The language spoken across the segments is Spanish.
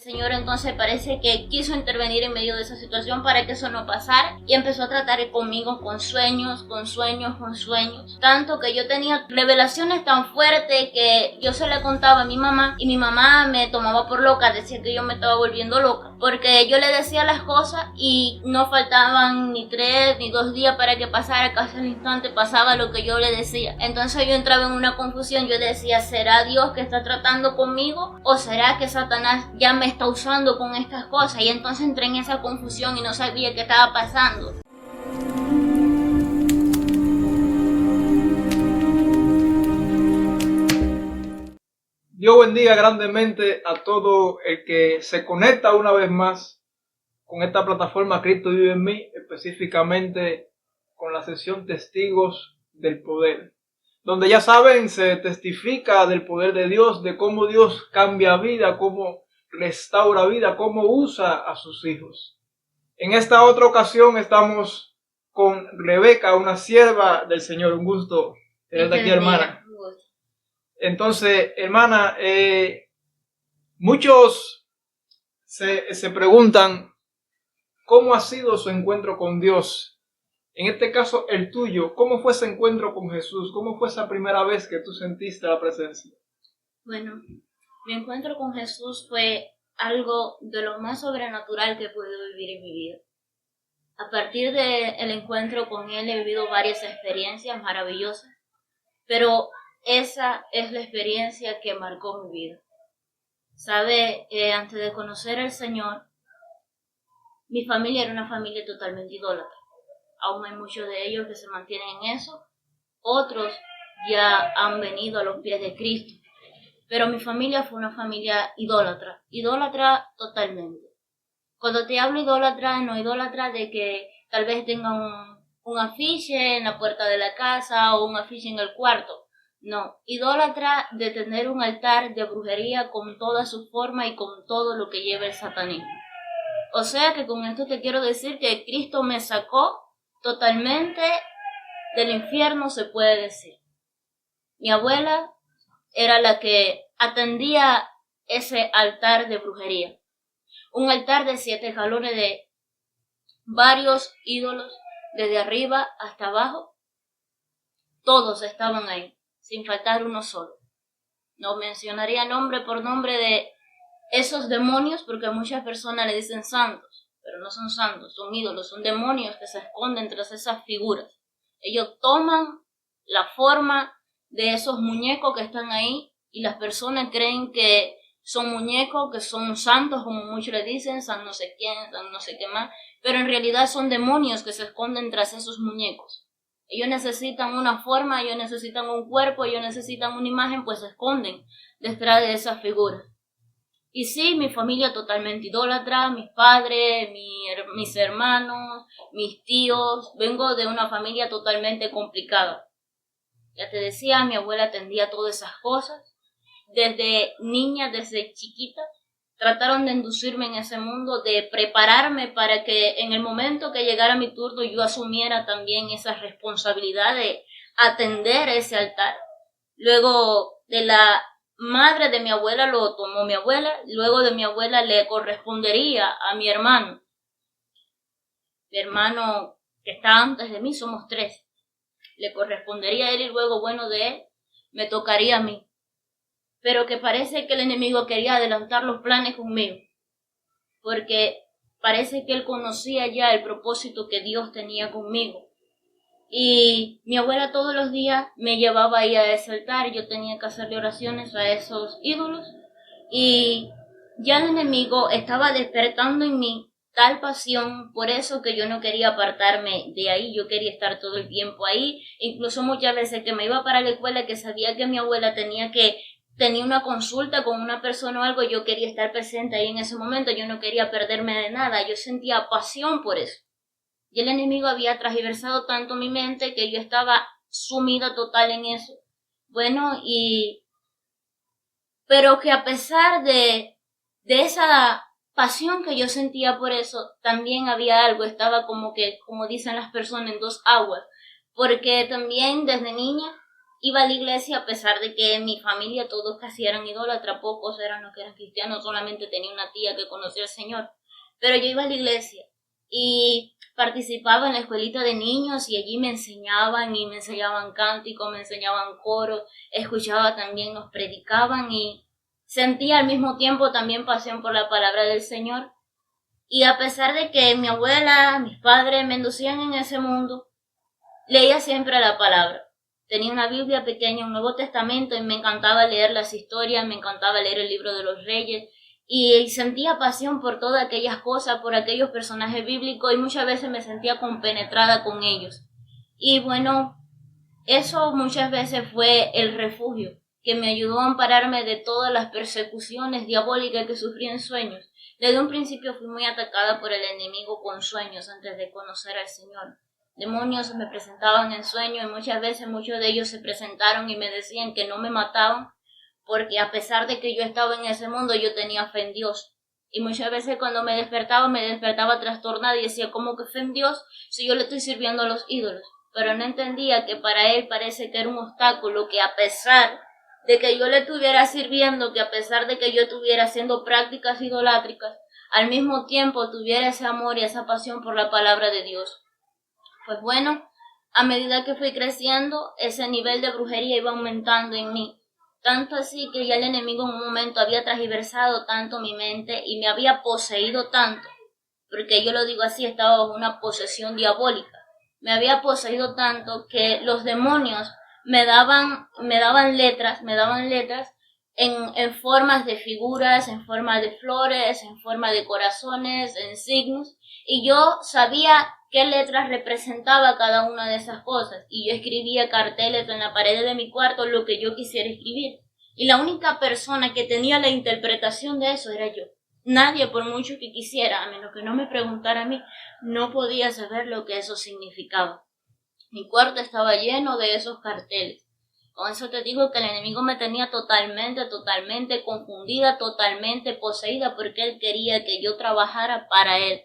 Señor entonces parece que quiso intervenir en medio de esa situación para que eso no pasara y empezó a tratar conmigo con sueños, tanto que yo tenía revelaciones tan fuertes que yo se le contaba a mi mamá y mi mamá me tomaba por loca, decía que yo me estaba volviendo loca porque yo le decía las cosas y no faltaban ni 3 ni 2 días para que pasara, casi al instante pasaba lo que yo le decía. Entonces yo entraba en una confusión, yo decía, ¿será Dios que está tratando conmigo o será que Satanás ya me está usando con estas cosas? Y entonces entré en esa confusión y no sabía qué estaba pasando. Dios bendiga grandemente a todo el que se conecta una vez más con esta plataforma Cristo vive en mí, específicamente con la sesión Testigos del Poder, donde ya saben, se testifica del poder de Dios, de cómo Dios cambia vida, cómo restaura vida, cómo usa a sus hijos. En esta otra ocasión estamos con Rebeca, una sierva del Señor. Un gusto tenerte aquí, hermana. Entonces, hermana, muchos se preguntan cómo ha sido su encuentro con Dios. En este caso, el tuyo, ¿cómo fue ese encuentro con Jesús? ¿Cómo fue esa primera vez que tú sentiste la presencia? Bueno, mi encuentro con Jesús fue algo de lo más sobrenatural que he podido vivir en mi vida. A partir del encuentro con Él he vivido varias experiencias maravillosas, pero esa es la experiencia que marcó mi vida. Sabe, antes de conocer al Señor, mi familia era una familia totalmente idólatra. Aún hay muchos de ellos que se mantienen en eso, otros ya han venido a los pies de Cristo. Pero mi familia fue una familia idólatra totalmente. Cuando te hablo idólatra, no idólatra de que tal vez tengan un afiche en la puerta de la casa o un afiche en el cuarto. No, idólatra de tener un altar de brujería con toda su forma y con todo lo que lleva el satanismo. O sea que con esto te quiero decir que Cristo me sacó totalmente del infierno, se puede decir. Mi abuela era la que atendía ese altar de brujería. Un altar de 7 jalones de varios ídolos, desde arriba hasta abajo. Todos estaban ahí, sin faltar uno solo. No mencionaría nombre por nombre de esos demonios, porque muchas personas le dicen santos, pero no son santos, son ídolos, son demonios que se esconden tras esas figuras. Ellos toman la forma de esos muñecos que están ahí y las personas creen que son muñecos, que son santos, como muchos le dicen, san no sé quién, san no sé qué más, pero en realidad son demonios que se esconden tras esos muñecos. Ellos necesitan una forma, ellos necesitan un cuerpo, ellos necesitan una imagen, pues se esconden detrás de esas figuras. Y sí, mi familia totalmente idólatra, mis padres, mis hermanos, mis tíos. Vengo de una familia totalmente complicada. Ya te decía, mi abuela atendía todas esas cosas. Desde niña, desde chiquita, trataron de inducirme en ese mundo, de prepararme para que en el momento que llegara mi turno yo asumiera también esa responsabilidad de atender ese altar. Luego de la madre de mi abuela lo tomó mi abuela, luego de mi abuela le correspondería a mi hermano. Mi hermano que está antes de mí, somos 3. Le correspondería a él y luego, bueno, de él me tocaría a mí. Pero que parece que el enemigo quería adelantar los planes conmigo, porque parece que él conocía ya el propósito que Dios tenía conmigo. Y mi abuela todos los días me llevaba ahí a ese altar y yo tenía que hacerle oraciones a esos ídolos. Y ya el enemigo estaba despertando en mí tal pasión, por eso que yo no quería apartarme de ahí, yo quería estar todo el tiempo ahí. Incluso muchas veces que me iba para la escuela, que sabía que mi abuela tenía una consulta con una persona o algo, yo quería estar presente ahí en ese momento, yo no quería perderme de nada, yo sentía pasión por eso. Y el enemigo había transversado tanto mi mente que yo estaba sumida total en eso. Bueno, pero que a pesar de esa pasión que yo sentía por eso, también había algo, estaba como dicen las personas, en 2 aguas. Porque también desde niña iba a la iglesia a pesar de que en mi familia todos casi eran idólatras, pocos eran los que eran cristianos, solamente tenía una tía que conocía al Señor. Pero yo iba a la iglesia y participaba en la escuelita de niños y allí me enseñaban cánticos, me enseñaban coro, escuchaba también, nos predicaban y sentía al mismo tiempo también pasión por la palabra del Señor. Y a pesar de que mi abuela, mis padres me inducían en ese mundo, leía siempre la palabra. Tenía una Biblia pequeña, un Nuevo Testamento y me encantaba leer las historias, me encantaba leer el libro de los Reyes y sentía pasión por todas aquellas cosas, por aquellos personajes bíblicos y muchas veces me sentía compenetrada con ellos. Y bueno, eso muchas veces fue el refugio que me ayudó a ampararme de todas las persecuciones diabólicas que sufrí en sueños. Desde un principio fui muy atacada por el enemigo con sueños antes de conocer al Señor. Demonios se me presentaban en sueños y muchas veces muchos de ellos se presentaron y me decían que no me mataban porque a pesar de que yo estaba en ese mundo yo tenía fe en Dios. Y muchas veces cuando me despertaba trastornada y decía, ¿cómo que fe en Dios si yo le estoy sirviendo a los ídolos? Pero no entendía que para él parece que era un obstáculo, que a pesar de que yo le estuviera sirviendo, que a pesar de que yo estuviera haciendo prácticas idolátricas, al mismo tiempo tuviera ese amor y esa pasión por la palabra de Dios. Pues bueno, a medida que fui creciendo, ese nivel de brujería iba aumentando en mí. Tanto así que ya el enemigo en un momento había transversado tanto mi mente y me había poseído tanto, porque yo lo digo así, estaba bajo una posesión diabólica. Me había poseído tanto que los demonios me daban letras en formas de figuras, en forma de flores, en forma de corazones, en signos, y yo sabía qué letras representaba cada una de esas cosas, y yo escribía carteles en la pared de mi cuarto lo que yo quisiera escribir, y la única persona que tenía la interpretación de eso era yo. Nadie, por mucho que quisiera, a menos que no me preguntara a mí, no podía saber lo que eso significaba. Mi cuarto estaba lleno de esos carteles. Con eso te digo que el enemigo me tenía totalmente confundida, totalmente poseída, porque él quería que yo trabajara para él.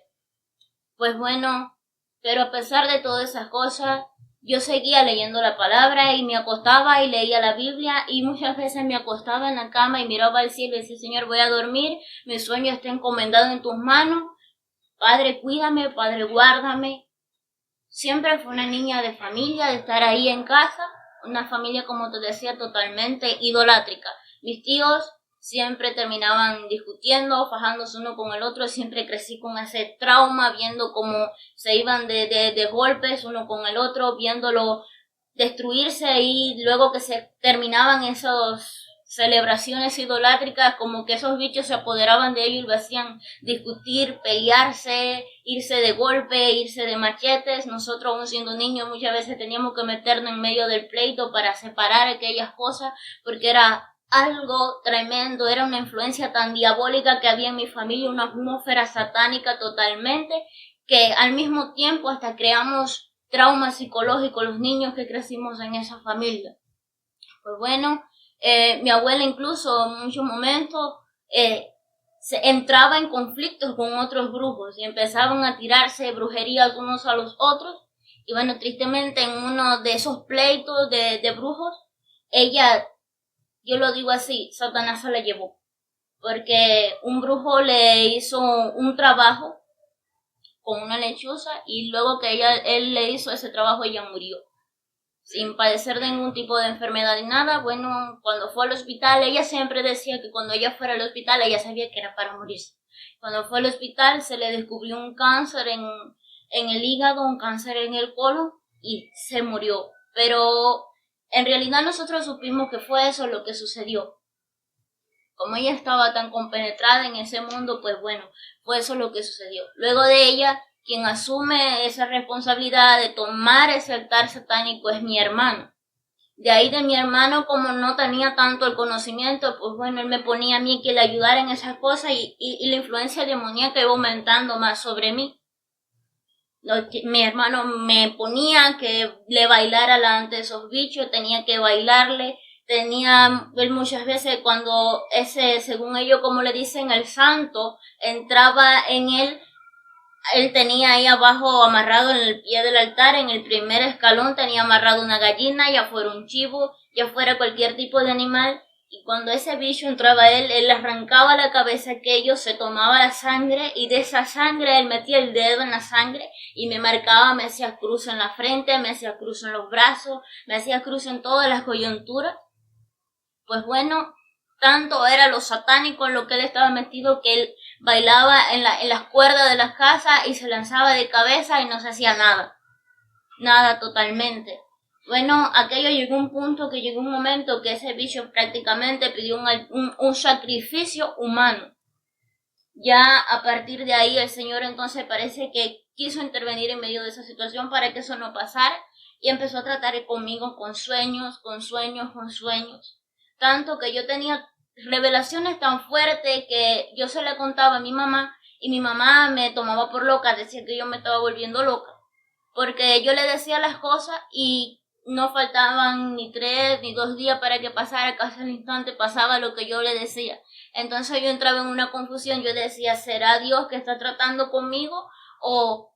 Pues bueno, pero a pesar de todas esas cosas, yo seguía leyendo la palabra y me acostaba y leía la Biblia y muchas veces me acostaba en la cama y miraba al cielo y decía, Señor, voy a dormir, mi sueño está encomendado en tus manos, Padre, cuídame, Padre, guárdame. Siempre fue una niña de familia, de estar ahí en casa, una familia, como te decía, totalmente idolátrica. Mis tíos siempre terminaban discutiendo, fajándose uno con el otro, siempre crecí con ese trauma, viendo cómo se iban de golpes uno con el otro, viéndolo destruirse y luego que se terminaban esas celebraciones idolátricas, como que esos bichos se apoderaban de ellos y lo hacían discutir, pelearse, irse de golpe, irse de machetes. Nosotros, aún siendo niños, muchas veces teníamos que meternos en medio del pleito para separar aquellas cosas, porque era algo tremendo, era una influencia tan diabólica que había en mi familia, una atmósfera satánica totalmente, que al mismo tiempo hasta creamos traumas psicológicos los niños que crecimos en esa familia. Pues bueno, mi abuela incluso en muchos momentos se entraba en conflictos con otros brujos y empezaban a tirarse brujerías unos a los otros. Y bueno, tristemente en uno de esos pleitos de brujos, ella, yo lo digo así, Satanás se la llevó. Porque un brujo le hizo un trabajo con una lechuza y luego que él le hizo ese trabajo, ella murió. Sin padecer de ningún tipo de enfermedad ni nada. Bueno, cuando fue al hospital, ella siempre decía que cuando ella fuera al hospital, ella sabía que era para morirse. Cuando fue al hospital, se le descubrió un cáncer en el hígado, un cáncer en el colon, y se murió. Pero en realidad nosotros supimos que fue eso lo que sucedió. Como ella estaba tan compenetrada en ese mundo, pues bueno, fue eso lo que sucedió. Luego de ella, quien asume esa responsabilidad de tomar ese altar satánico es mi hermano. De ahí de mi hermano, como no tenía tanto el conocimiento, pues bueno, él me ponía a mí que le ayudara en esas cosas y la influencia demoníaca iba aumentando más sobre mí. Mi hermano me ponía que le bailara delante de esos bichos, tenía que bailarle, él muchas veces cuando según ellos, como le dicen, el santo entraba en él tenía ahí abajo amarrado en el pie del altar, en el primer escalón tenía amarrado una gallina, ya fuera un chivo, ya fuera cualquier tipo de animal, y cuando ese bicho entraba a él le arrancaba la cabeza a aquello, se tomaba la sangre y de esa sangre él metía el dedo en la sangre y me marcaba, me hacía cruz en la frente, me hacía cruz en los brazos, me hacía cruz en todas las coyunturas. Pues bueno, tanto era lo satánico en lo que él estaba metido que él bailaba en las cuerdas de las casas y se lanzaba de cabeza y no se hacía nada totalmente. Bueno, aquello llegó a un punto que llegó un momento que ese bicho prácticamente pidió un sacrificio humano. Ya a partir de ahí el Señor entonces parece que quiso intervenir en medio de esa situación para que eso no pasara y empezó a tratar conmigo con sueños. Tanto que yo tenía revelaciones tan fuertes que yo se le contaba a mi mamá y mi mamá me tomaba por loca, decía que yo me estaba volviendo loca. Porque yo le decía las cosas y no faltaban ni 3 ni 2 días para que pasara, casi al instante pasaba lo que yo le decía. Entonces yo entraba en una confusión, yo decía, ¿será Dios que está tratando conmigo? ¿O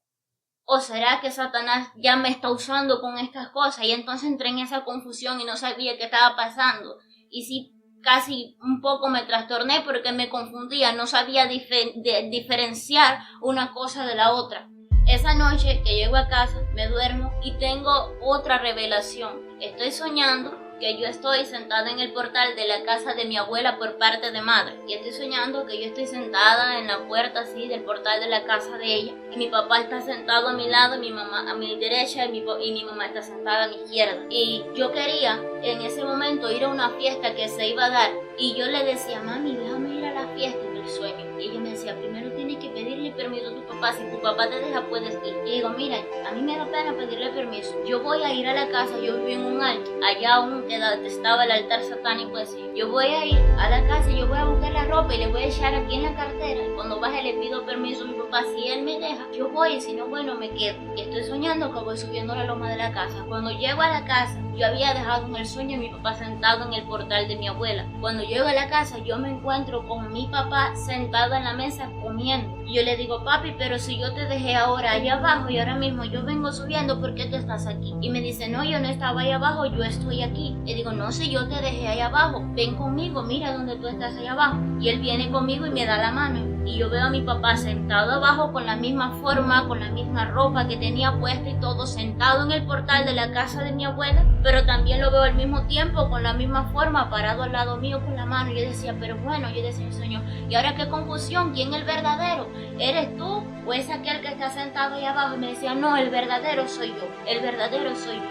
será que Satanás ya me está usando con estas cosas? Y entonces entré en esa confusión y no sabía qué estaba pasando. Y sí, casi un poco me trastorné porque me confundía, no sabía diferenciar una cosa de la otra. Esa noche que llego a casa, me duermo y tengo otra revelación. Estoy soñando que yo estoy sentada en el portal de la casa de mi abuela por parte de madre. Y estoy soñando que yo estoy sentada en la puerta así del portal de la casa de ella. Y mi papá está sentado a mi lado, mi mamá a mi derecha y mi mamá está sentada a mi izquierda. Y yo quería en ese momento ir a una fiesta que se iba a dar. Y yo le decía, mami, déjame ir a la fiesta en el sueño. Y ella me decía, primero tienes que pedirle permiso a tu papá. Si tu papá te deja, puedes ir. Y digo, mira, a mí me da pena pedirle permiso. Yo voy a ir a la casa, yo vivo en un alto. Allá aún estaba el altar satánico así. Yo voy a ir a la casa, yo voy a buscar la ropa y le voy a echar aquí en la cartera. Y cuando baje le pido permiso a mi papá. Si él me deja, yo voy. Y si no, bueno, me quedo. Y estoy soñando que voy subiendo la loma de la casa. Cuando llego a la casa, yo había dejado en el sueño a mi papá sentado en el portal de mi abuela. Cuando llego a la casa, yo me encuentro con mi papá sentado en la mesa comiendo. Y yo le digo, papi, pero si yo te dejé ahora allá abajo y ahora mismo yo vengo subiendo, ¿por qué tú estás aquí? Y me dice, no, yo no estaba allá abajo, yo estoy aquí. Le digo, no, si yo te dejé allá abajo, ven conmigo, mira donde tú estás allá abajo. Y él viene conmigo y me da la mano. Y yo veo a mi papá sentado abajo con la misma forma, con la misma ropa que tenía puesta y todo, sentado en el portal de la casa de mi abuela, pero también lo veo al mismo tiempo con la misma forma, parado al lado mío con la mano. Y yo decía, pero bueno, yo decía, Señor, ¿y ahora qué confusión? ¿Quién es el verdadero? ¿Eres tú o es aquel que está sentado ahí abajo? Y me decía, no, el verdadero soy yo, el verdadero soy yo.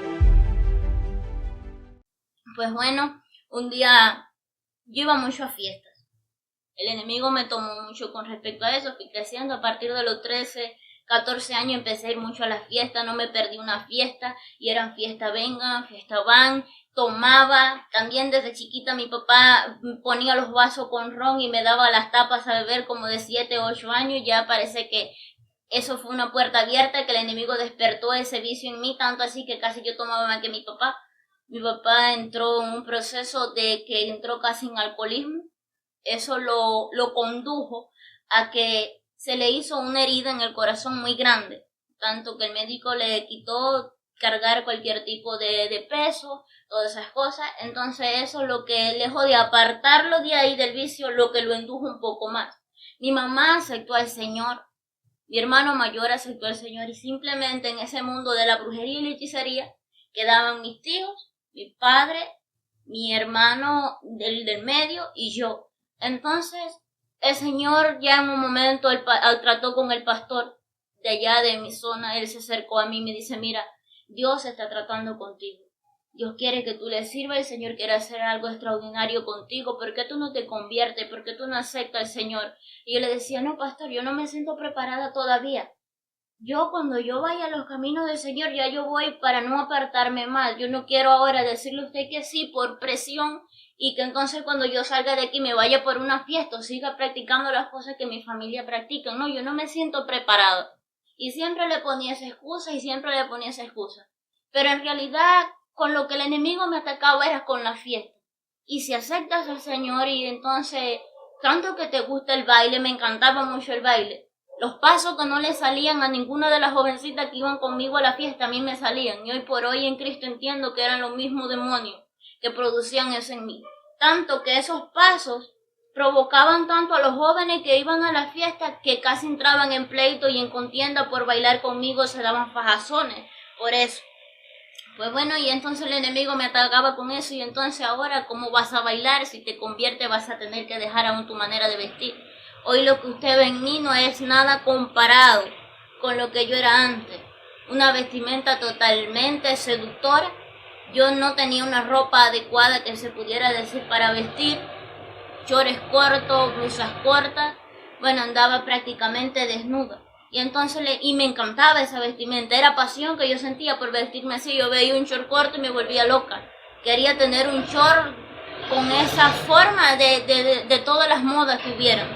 Pues bueno, un día yo iba mucho a fiestas. El enemigo me tomó mucho con respecto a eso. Fui creciendo a partir de los 13, 14 años. Empecé a ir mucho a las fiestas. No me perdí una fiesta. Y eran fiesta vengan, fiesta van. Tomaba. También desde chiquita mi papá ponía los vasos con ron y me daba las tapas a beber como de 7, 8 años. Ya parece que eso fue una puerta abierta, que el enemigo despertó ese vicio en mí. Tanto así que casi yo tomaba más que mi papá. Mi papá entró en un proceso de que entró casi en alcoholismo. Eso lo condujo a que se le hizo una herida en el corazón muy grande, tanto que el médico le quitó cargar cualquier tipo de peso, todas esas cosas. Entonces eso lo que lejos de apartarlo de ahí del vicio, lo que lo indujo un poco más. Mi mamá aceptó al Señor, mi hermano mayor aceptó al Señor, y simplemente en ese mundo de la brujería y la hechicería quedaban mis tíos, mi padre, mi hermano del medio y yo. Entonces, el Señor ya en un momento trató con el pastor de allá de mi zona. Él se acercó a mí y me dice, mira, Dios está tratando contigo. Dios quiere que tú le sirvas, el Señor quiere hacer algo extraordinario contigo. ¿Por qué tú no te conviertes? ¿Por qué tú no aceptas al Señor? Y yo le decía, no, pastor, yo no me siento preparada todavía. Cuando yo vaya a los caminos del Señor, ya yo voy para no apartarme más. Yo no quiero ahora decirle a usted que sí por presión y que entonces cuando yo salga de aquí me vaya por una fiesta o siga practicando las cosas que mi familia practica. No, yo no me siento preparado. Y siempre le ponía esa excusa Pero en realidad, con lo que el enemigo me atacaba era con la fiesta. Y si aceptas al Señor y entonces, tanto que te gusta el baile, me encantaba mucho el baile. Los pasos que no le salían a ninguna de las jovencitas que iban conmigo a la fiesta, a mí me salían. Y hoy por hoy en Cristo entiendo que eran los mismos demonios que producían eso en mí. Tanto que esos pasos provocaban tanto a los jóvenes que iban a la fiesta que casi entraban en pleito y en contienda por bailar conmigo, se daban fajazones por eso. Pues bueno, y entonces el enemigo me atacaba con eso, y entonces ahora, ¿cómo vas a bailar? Si te conviertes vas a tener que dejar aún tu manera de vestir. Hoy lo que usted ve en mí no es nada comparado con lo que yo era antes. Una vestimenta totalmente seductora. Yo no tenía una ropa adecuada que se pudiera decir para vestir. Chores cortos, blusas cortas. Bueno, andaba prácticamente desnuda. Y entonces me encantaba esa vestimenta, era pasión que yo sentía por vestirme así. Yo veía un short corto y me volvía loca. Quería tener un short con esa forma de todas las modas que hubieran.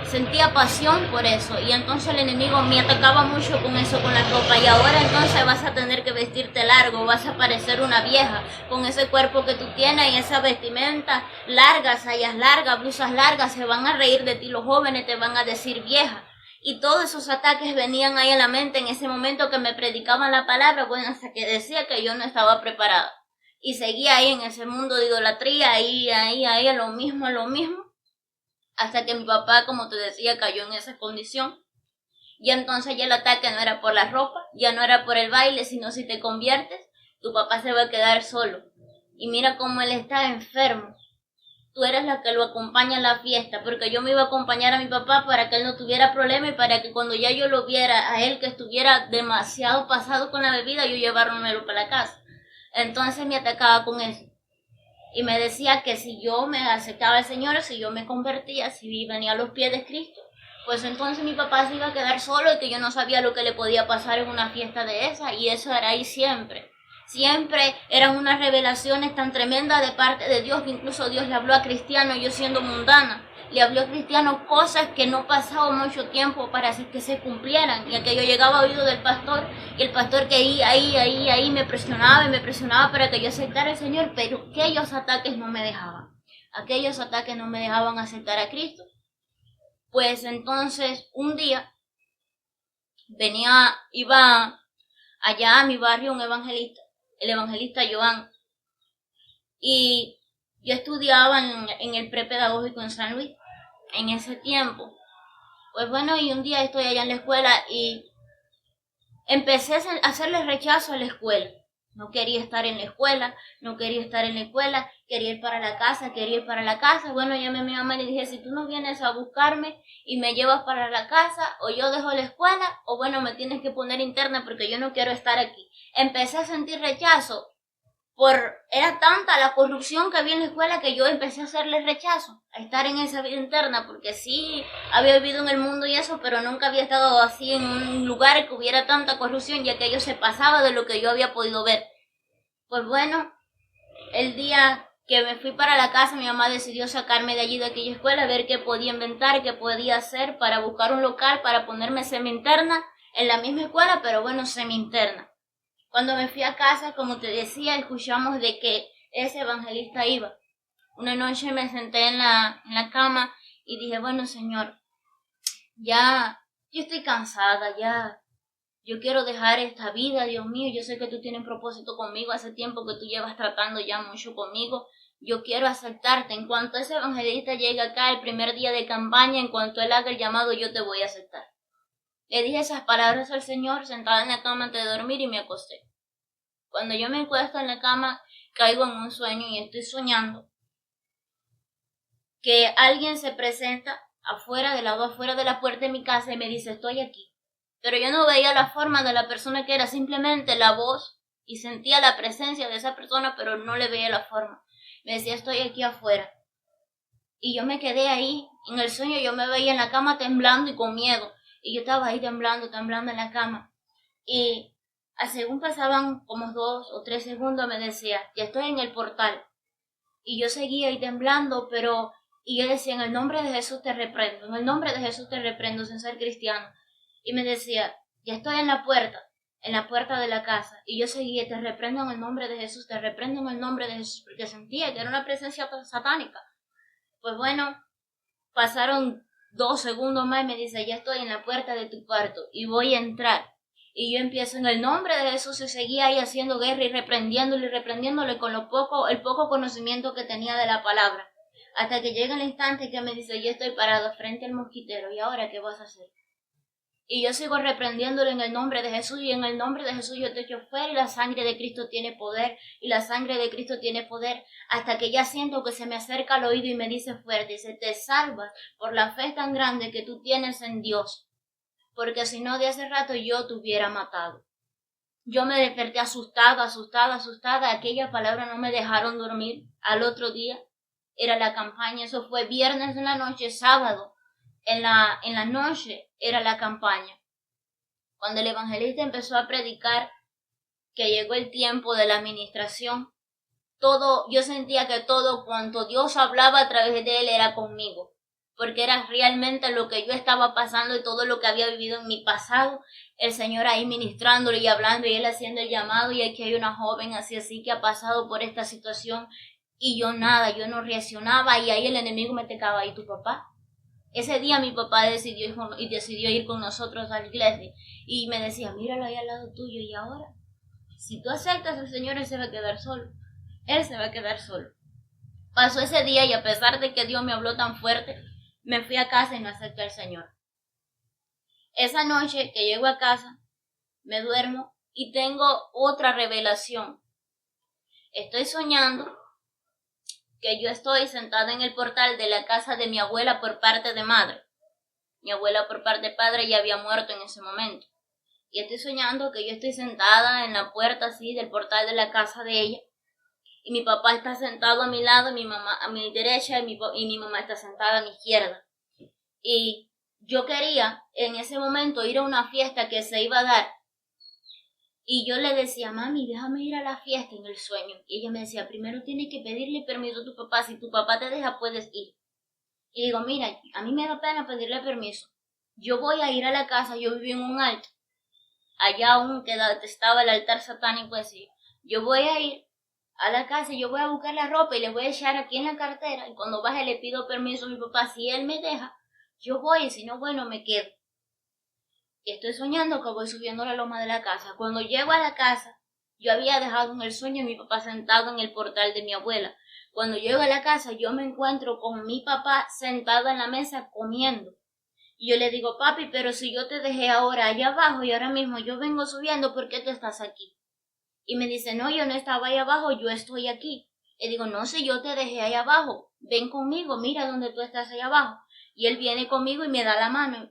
Sentía pasión por eso, y entonces el enemigo me atacaba mucho con eso, con la ropa. Y ahora entonces vas a tener que vestirte largo, vas a parecer una vieja con ese cuerpo que tú tienes y esa vestimenta larga, sayas largas, blusas largas. Se van a reír de ti los jóvenes, te van a decir vieja. Y todos esos ataques venían ahí en la mente en ese momento que me predicaban la palabra, bueno, hasta que decía que yo no estaba preparada. Y seguía ahí en ese mundo de idolatría, ahí, lo mismo, hasta que mi papá, como te decía, cayó en esa condición. Y entonces ya el ataque no era por la ropa, ya no era por el baile, sino si te conviertes, tu papá se va a quedar solo. Y mira cómo él está enfermo. Tú eres la que lo acompaña a la fiesta, porque yo me iba a acompañar a mi papá para que él no tuviera problema y para que cuando ya yo lo viera a él que estuviera demasiado pasado con la bebida, yo llevármelo para la casa. Entonces me atacaba con eso. Y me decía que si yo me aceptaba al Señor, si yo me convertía, si venía a los pies de Cristo, pues entonces mi papá se iba a quedar solo y que yo no sabía lo que le podía pasar en una fiesta de esa, y eso era ahí siempre. Siempre eran unas revelaciones tan tremendas de parte de Dios que incluso Dios le habló a Cristiano, yo siendo mundana. Le habló a Cristiano cosas que no pasaba mucho tiempo para que se cumplieran, y aquello llegaba a oído del pastor, y el pastor que ahí me presionaba para que yo aceptara al Señor, pero aquellos ataques no me dejaban aceptar a Cristo. Pues entonces un día iba allá a mi barrio un evangelista, el evangelista Joan, y yo estudiaba en el prepedagógico en San Luis en ese tiempo. Pues bueno, y un día estoy allá en la escuela y empecé a hacerle rechazo a la escuela. No quería estar en la escuela, quería ir para la casa. Bueno, llamé a mi mamá y le dije, si tú no vienes a buscarme y me llevas para la casa, o yo dejo la escuela, o bueno, me tienes que poner interna porque yo no quiero estar aquí. Empecé a sentir rechazo. Era tanta la corrupción que había en la escuela que yo empecé a hacerle rechazo a estar en esa vida interna, porque sí había vivido en el mundo y eso, pero nunca había estado así en un lugar que hubiera tanta corrupción, ya que ello se pasaba de lo que yo había podido ver. Pues bueno, el día que me fui para la casa, mi mamá decidió sacarme de allí, de aquella escuela, a ver qué podía inventar, qué podía hacer para buscar un local para ponerme semi-interna en la misma escuela, pero bueno, semi-interna. Cuando me fui a casa, como te decía, escuchamos de que ese evangelista iba. Una noche me senté en la cama y dije, bueno, Señor, ya, yo estoy cansada, ya, yo quiero dejar esta vida, Dios mío, yo sé que tú tienes un propósito conmigo, hace tiempo que tú llevas tratando ya mucho conmigo, yo quiero aceptarte. En cuanto ese evangelista llegue acá, el primer día de campaña, en cuanto él haga el llamado, yo te voy a aceptar. Le dije esas palabras al Señor sentada en la cama antes de dormir y me acosté. Cuando yo me acuesto en la cama, caigo en un sueño y estoy soñando que alguien se presenta afuera de la puerta de mi casa y me dice, estoy aquí. Pero yo no veía la forma de la persona que era, simplemente la voz, y sentía la presencia de esa persona, pero no le veía la forma. Me decía, estoy aquí afuera. Y yo me quedé ahí, en el sueño yo me veía en la cama temblando y con miedo. Y yo estaba ahí temblando en la cama. Y según pasaban como 2 o 3 segundos me decía, ya estoy en el portal. Y yo seguía ahí temblando, y yo decía, en el nombre de Jesús te reprendo, sin ser cristiano. Y me decía, ya estoy en la puerta de la casa. Y yo seguía, te reprendo en el nombre de Jesús, porque sentía que era una presencia satánica. Pues bueno, pasaron 2 segundos más y me dice, ya estoy en la puerta de tu cuarto y voy a entrar. Y yo empiezo en el nombre de Jesús y seguía ahí haciendo guerra y reprendiéndole con el poco conocimiento que tenía de la palabra. Hasta que llega el instante que me dice, yo estoy parado frente al mosquitero, ¿y ahora qué vas a hacer? Y yo sigo reprendiéndole en el nombre de Jesús, y en el nombre de Jesús yo te echo fuera, y la sangre de Cristo tiene poder, y la sangre de Cristo tiene poder, hasta que ya siento que se me acerca al oído y me dice fuerte, dice, te salvas por la fe tan grande que tú tienes en Dios, porque si no de hace rato yo te hubiera matado. Yo me desperté asustada, aquellas palabras no me dejaron dormir. Al otro día era la campaña, eso fue viernes en la noche, sábado en la noche era la campaña. Cuando el evangelista empezó a predicar que llegó el tiempo de la administración, yo sentía que todo cuanto Dios hablaba a través de él era conmigo, porque era realmente lo que yo estaba pasando y todo lo que había vivido en mi pasado, el Señor ahí ministrándole y hablando y él haciendo el llamado, y aquí hay una joven así que ha pasado por esta situación, y yo no reaccionaba, y ahí el enemigo me tocaba, ¿y tu papá? Ese día mi papá decidió ir con nosotros a la iglesia, y me decía, míralo ahí al lado tuyo, y ahora, si tú aceptas al Señor, él se va a quedar solo. Pasó ese día y a pesar de que Dios me habló tan fuerte, me fui a casa y no acepté al Señor. Esa noche que llego a casa, me duermo y tengo otra revelación. Estoy soñando que yo estoy sentada en el portal de la casa de mi abuela por parte de madre. Mi abuela por parte de padre ya había muerto en ese momento. Y estoy soñando que yo estoy sentada en la puerta así del portal de la casa de ella. Y mi papá está sentado a mi lado, mi mamá a mi derecha y mi mamá está sentada a mi izquierda. Y yo quería en ese momento ir a una fiesta que se iba a dar. Y yo le decía, mami, déjame ir a la fiesta en el sueño. Y ella me decía, primero tienes que pedirle permiso a tu papá. Si tu papá te deja, puedes ir. Y digo, mira, a mí me da pena pedirle permiso. Yo voy a ir a la casa, yo viví en un alto. Allá aún estaba el altar satánico así. Yo voy a ir a la casa y yo voy a buscar la ropa y le voy a echar aquí en la cartera. Y cuando baje le pido permiso a mi papá. Si él me deja, yo voy. Y si no, bueno, me quedo. Y estoy soñando que voy subiendo la loma de la casa. Cuando llego a la casa, yo había dejado en el sueño a mi papá sentado en el portal de mi abuela. Cuando llego a la casa, yo me encuentro con mi papá sentado en la mesa comiendo. Y yo le digo, papi, pero si yo te dejé ahora allá abajo y ahora mismo yo vengo subiendo, ¿por qué tú estás aquí? Y me dice, no, yo no estaba ahí abajo, yo estoy aquí. Y digo, no, si yo te dejé ahí abajo, ven conmigo, mira dónde tú estás ahí abajo. Y él viene conmigo y me da la mano.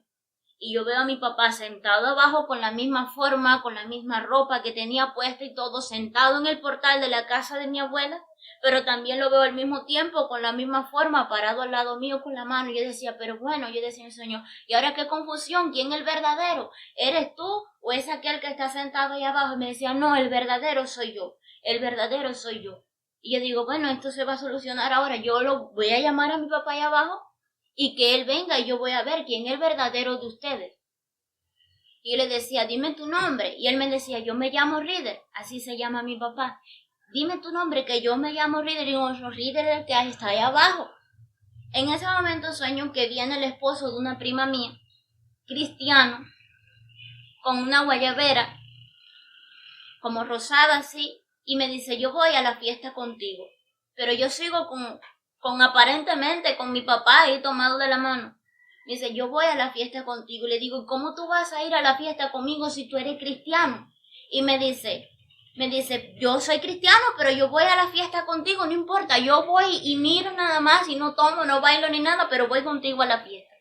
Y yo veo a mi papá sentado abajo con la misma forma, con la misma ropa que tenía puesta y todo, sentado en el portal de la casa de mi abuela, pero también lo veo al mismo tiempo con la misma forma, parado al lado mío con la mano. Y yo decía, pero bueno, yo decía, Señor, y ahora qué confusión, ¿quién es el verdadero? ¿Eres tú o es aquel que está sentado ahí abajo? Y me decía, no, el verdadero soy yo. Y yo digo, bueno, esto se va a solucionar ahora, yo lo voy a llamar a mi papá ahí abajo y que él venga y yo voy a ver quién es el verdadero de ustedes. Y yo le decía, dime tu nombre. Y él me decía, yo me llamo Reader, así se llama mi papá. Dime tu nombre, que yo me llamo Reader. Y digo, Reader es el que está ahí abajo. En ese momento sueño que viene el esposo de una prima mía, cristiano, con una guayabera, como rosada así, y me dice, yo voy a la fiesta contigo. Pero yo sigo con aparentemente con mi papá ahí tomado de la mano. Me dice, yo voy a la fiesta contigo. Y le digo, ¿cómo tú vas a ir a la fiesta conmigo si tú eres cristiano? Y me dice, yo soy cristiano, pero yo voy a la fiesta contigo, no importa. Yo voy y miro nada más y no tomo, no bailo ni nada, pero voy contigo a la fiesta.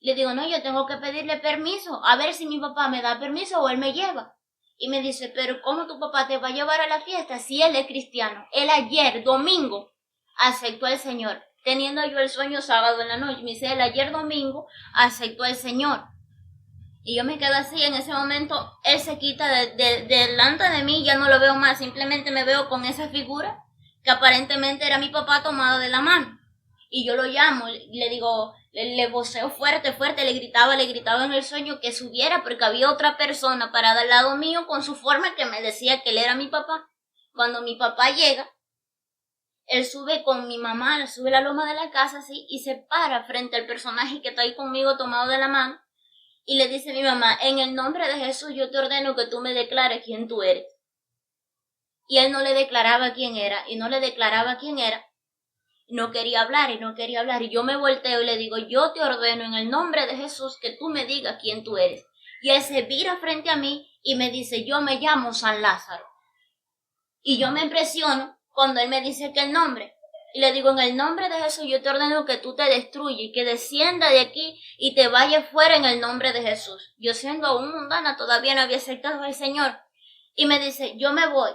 Le digo, no, yo tengo que pedirle permiso, a ver si mi papá me da permiso o él me lleva. Y me dice, pero ¿cómo tu papá te va a llevar a la fiesta si él es cristiano? Él ayer, domingo, aceptó al Señor. Teniendo yo el sueño sábado en la noche, me dice, él ayer domingo aceptó al Señor. Y yo me quedo así, en ese momento, él se quita delante de mí, ya no lo veo más, simplemente me veo con esa figura que aparentemente era mi papá tomado de la mano. Y yo lo llamo, le digo, le voceo fuerte, le gritaba en el sueño que subiera porque había otra persona parada al lado mío con su forma que me decía que él era mi papá. Cuando mi papá llega, él sube con mi mamá, sube la loma de la casa así y se para frente al personaje que está ahí conmigo tomado de la mano Y le dice mi mamá, en el nombre de Jesús yo te ordeno que tú me declares quién tú eres. Y él no le declaraba quién era, y no le declaraba quién era. No quería hablar y no quería hablar. Y yo me volteo y le digo, yo te ordeno en el nombre de Jesús que tú me digas quién tú eres. Y él se vira frente a mí y me dice, yo me llamo San Lázaro. Y yo me impresiono cuando él me dice que el nombre. Y le digo, en el nombre de Jesús yo te ordeno que tú te destruyas y que descienda de aquí y te vayas fuera en el nombre de Jesús. Yo siendo aún mundana todavía no había acercado al Señor. Y me dice, yo me voy,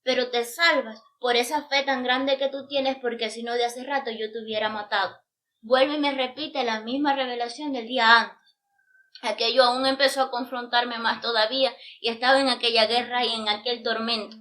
pero te salvas por esa fe tan grande que tú tienes, porque si no de hace rato yo te hubiera matado. Vuelve y me repite la misma revelación del día antes. Aquello aún empezó a confrontarme más todavía y estaba en aquella guerra y en aquel tormento.